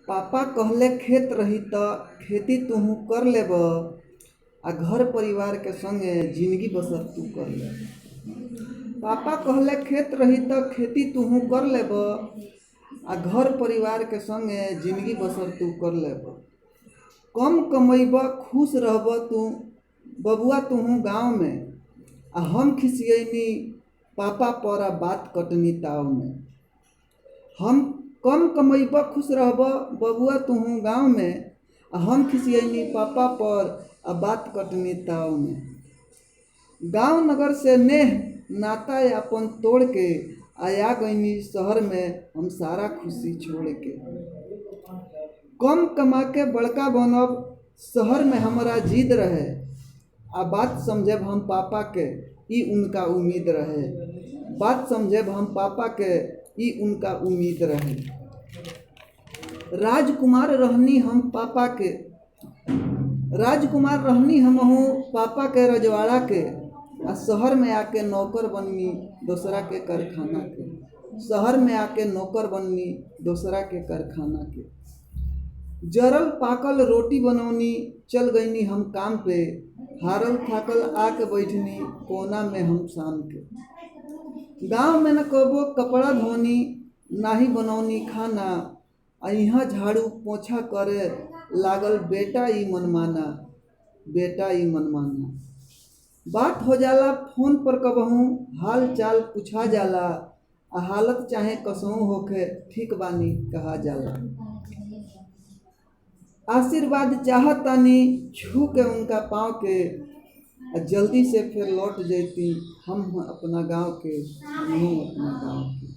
पापा कहले खेत रही त खेती तुहू कर लेब आ घर परिवार के संगे जिंदगी बसर तू कर लेब। पापा कहले खेत रही त खेती तुहू कर लेब आ घर परिवार के संगे जिंदगी बसर तू कर लेब। कम कमैब खुश रहब तू बबुआ तुहू गाँव में आ हम खिसियनी पापा पर आ बात कटनी ताव में। हम कम कमैब खुश रहब बबुआ तुहू गाँव में आ हम खिसियनी पापा पर आ बात कटनी ताव में। गांव नगर से नेह नाता अपन तोड़ के आया गईनी शहर में हम सारा खुशी छोड़ के। कम कमा के बड़का बनब शहर में हमारा जिद रहे आ बात समझब हम पापा के ई उनका उम्मीद रहे। बात समझब हम पापा के ई उनका उम्मीद रहे। राजकुमार रहनी हम पापा के राजकुमार रहनी हमहू पापा के रजवाड़ा के आ शहर में आके नौकर बननी दूसरा के कारखाना के। शहर में आके नौकर बननी दूसरा के कारखाना के। जरल पाकल रोटी बनौनी चल गईनी हम काम पे हारल थाकल आके बैठनी कोना में हम शाम के। गांव में न कबो कपड़ा धोनी नाही बनौनी खाना आ यहाँ झाड़ू पोछा करे लागल बेटा ई मनमाना बेटा ई मनमाना। बात हो जाला फोन पर कबहू हाल चाल पूछा जाला आ हालत चाहे कसहू होखे ठीक बानी कहा जाला। आशीर्वाद चाहतानी छू के उनका पाँव के आ जल्दी से फिर लौट जैती हम अपना गाँव के हम अपना गाँव के।